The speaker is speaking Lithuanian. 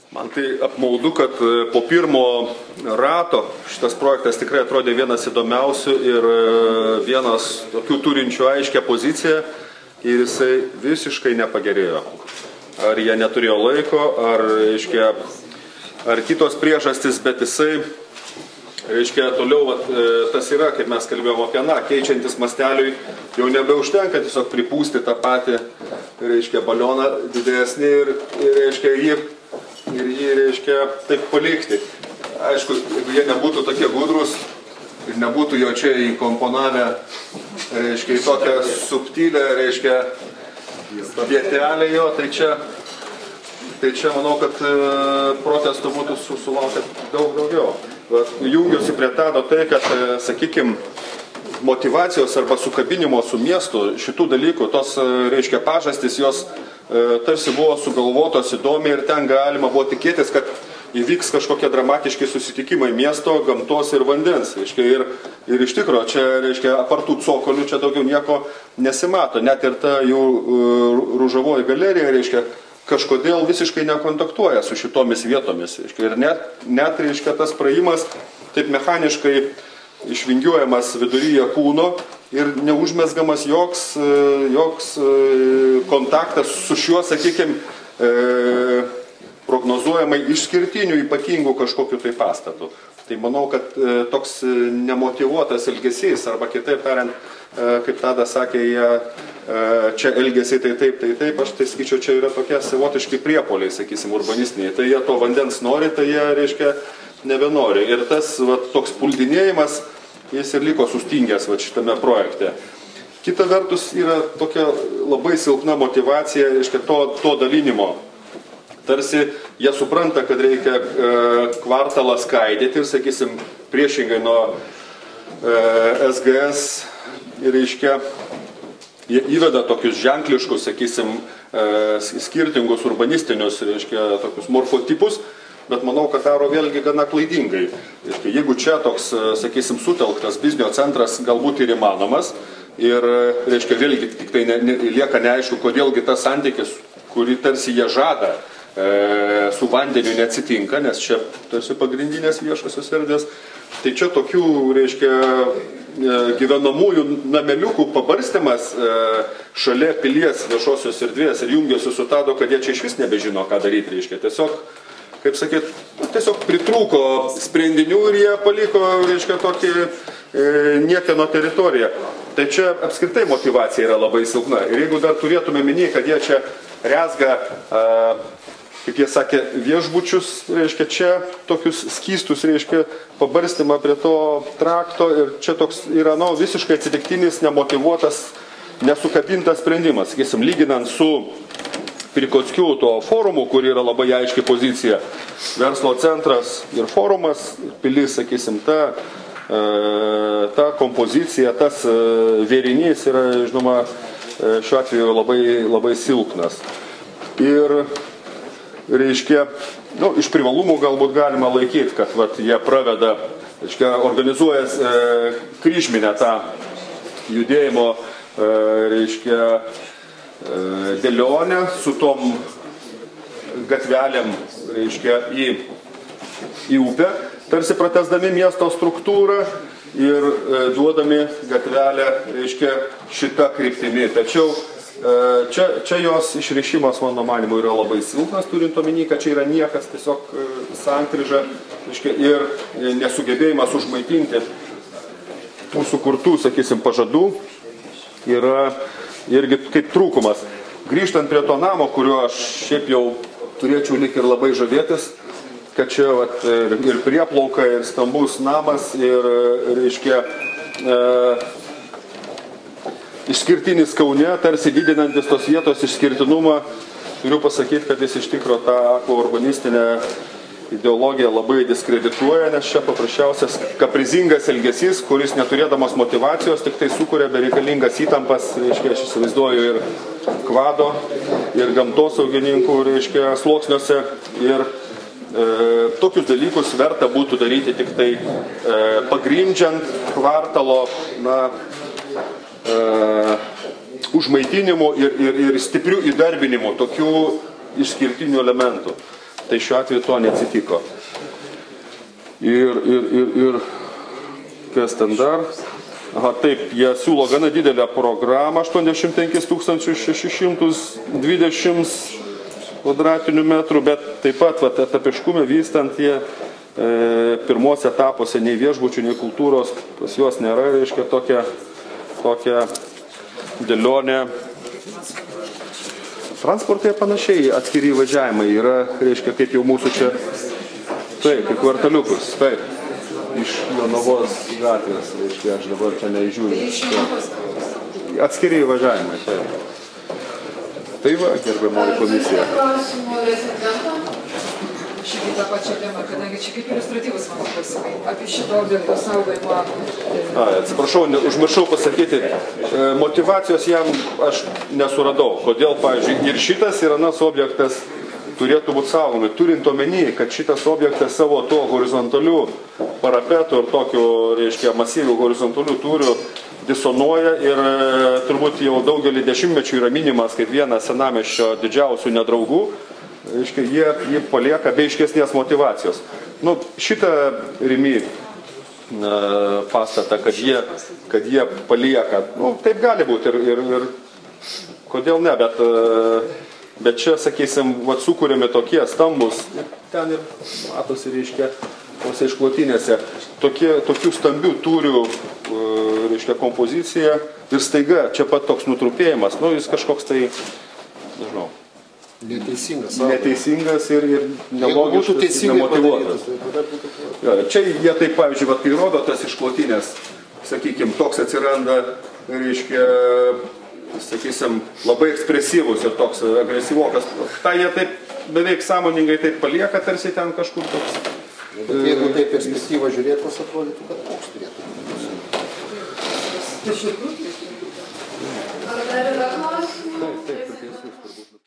Man tai apmaudu, kad po pirmo rato šitas projektas tikrai atrodė vienas įdomiausių ir vienas tokių turinčių aiškę poziciją ir jisai visiškai nepagerėjo. Ar jie neturėjo laiko, ar kitos priežastys, bet jisai, toliau tas yra, kaip mes kalbėjome apie keičiantis masteliui, jau nebeužtenka tiesiog pripūsti tą patį, balioną didesnį ir jį, taip palikti. Aišku, jeigu jie nebūtų tokie gudrus ir nebūtų jo čia įkomponavę, į tokią subtilę, vietelę jo, tai čia manau, kad protestų būtų sulaukę daug daugiau. Jungiuosi prie tado tai, kad, sakykime, motivacijos arba sukabinimo su miestu šitų dalykų, tos, pažastys, jos tarsi buvo sugalvotos įdomiai ir ten galima buvo tikėtis, kad įvyks kažkokie dramatiški susitikimai miesto, gamtos ir vandens. Ir iš tikro, čia, apartų cokolių čia daugiau nieko nesimato. Net ir ta jų Ružavoji galerija, kažkodėl visiškai nekontaktuoja su šitomis vietomis. Ir net tas praėjimas taip mechaniškai išvingiuojamas viduryje kūno ir neužmesgamas joks kontaktas su šiuo, sakykime, prognozuojamai išskirtinių, ypatingų kažkokiu tai pastatu. Tai manau, kad toks nemotyvuotas elgesys, arba kitaip tariant, kaip tada sakė, jie čia elgesiai tai taip, aš tai skaičiau, čia yra tokie savotiški priepoliai, sakysim, urbanistiniai. Tai jie to vandens nori, tai jie, nebenori. Ir tas toks puldinėjimas, jis ir liko sustingęs šitame projekte. Kita vertus yra tokia labai silpna motyvacija, to dalinimo. Tarsi jie supranta, kad reikia kvartalą skaidyti ir, sakysim, priešingai nuo SGS ir, jie įveda tokius ženkliškus, sakysim, skirtingus urbanistinius, tokius morfotipus, bet manau, kad daro vėlgi gana klaidingai. Jeigu čia toks, sakysim, sutelktas biznio centras galbūt ir įmanomas ir, vėlgi tik tai lieka neaišku, kodėlgi tas santykis, kurį tarsi jie žada, su vandeniu neatsitinka, nes čia tarsi pagrindinės viešosios erdvės. Tai čia tokių, gyvenamųjų nameliukų pabarstymas šalia pilies viešosios erdvės ir jungiasi su tado, kad jie čia iš vis nebežino, ką daryti. Tiesiog, kaip sakyt, tiesiog pritrūko sprendinių ir jie paliko, tokį niekieno teritoriją. Tai čia apskritai motyvacija yra labai silpna. Ir jeigu dar turėtume minėti, kad jie čia rezga, kaip jie sakė, viešbučius, čia tokius skystus, pabarstymą prie to trakto ir čia toks yra, visiškai atsitiktinis, nemotyvuotas, nesukabintas sprendimas. Sakysim, lyginant su Pirkockių to forumu, kur yra labai aiški pozicija, verslo centras ir forumas, pilis, sakysim, ta kompozicija, tas vėrinys yra, žinoma, šiuo atveju labai silpnas. Ir, iš privalumų galbūt galima laikyti, kad jie praveda, organizuoja kryžminę tą judėjimo, dėlionę su tom gatvelėm, į upę, tarsi pratęsdami miesto struktūrą ir duodami gatvelę, šitą kryptimį. Tačiau čia jos išrišimas, mano manimu, yra labai silpnas, turint omeny, kad čia yra niekas, tiesiog sankryža ir nesugebėjimas užmaitinti tų sukurtų, sakysim, pažadų yra irgi kaip trūkumas. Grįžtant prie to namo, kuriuo aš šiaip jau turėčiau lik ir labai žavėtis, kad čia ir prieplauka, ir stambus namas, ir, išskirtinis Kaune, tarsi didinantis tos vietos išskirtinumą, turiu pasakyti, kad jis iš tikro tą urbanistinę ideologiją labai diskredituoja, nes čia paprasčiausias kaprizingas elgesys, kuris neturėdamas motyvacijos, tik tai sukuria bereikalingas įtampas, aš įsivaizduoju, ir kvado, ir gamtosaugininkų, sluoksniuose. Ir tokius dalykus verta būtų daryti tik tai pagrindžiant kvartalo užmaitinimu ir stipriu įdarbinimu tokių išskirtinių elementų. Tai šiuo atveju to neatsitiko. Ir kas ten dar? Aha, taip, jie siūlo gana didelę programą, 85 620 kvadratinių metrų, bet taip pat etapiškume vystant jie pirmos etapuose nei viešbučių, nei kultūros pas juos nėra, reiškia tokia dėlionė. Transportai panašiai, atskiri važiavimai yra, reiškia, kaip jau mūsų čia, taip, kaip kvartaliukus, taip. Iš Jonavos gatvės, reiškia, aš dabar čia neįžiūriu. Atskiri važiavimai, taip. Tai va, gerbiamoji komisija. Klausimų rezidentams. Šiaip tą pačią temą, kadangi čia kaip iliustratyvus mano klausimai. Apie šito objekto saugojimą. Atsiprašau, užmiršau pasakyti, motyvacijos jam aš nesuradau. Kodėl, pavyzdžiui, ir šitas ir anas objektas turėtų būti saugomi, turint omeny, kad šitas objektas savo to horizontalių parapetų ir tokių, reiškia, masyvių horizontalių tūrių disonuoja ir turbūt jau daugelį dešimtmečių yra minimas kaip vienas senamiesčio didžiausių nedraugų, reiškia, jie palieka be aiškesnės motyvacijos. Nu, šitą Rimi pastatą, kad jie palieka, nu, taip gali būti ir kodėl ne, bet čia, sakysim, sukūrėme tokie stambus, ten ir matosi, reiškia, tose išklotinėse, tokių stambių tūrių, reiškia, kompozicija ir staiga čia pat toks nutrupėjimas, nu, jis kažkoks tai, nežinau, neteisingas ir nelogiškas, nemotyvuotas. Čia jie taip, pavyzdžiui, kai rodo tas išklotinės, sakykim, toks atsiranda, reiškia, sakysim, labai ekspresyvus ir toks agresyvokas. Tai jie taip beveik sąmoningai taip palieka, tarsi ten kažkur toks. Bet jeigu taip perspektyvą žiūrėtas, atrodytų, kad toks turėtų. Tai šiaip rūpės. Ar dar yra klausimų?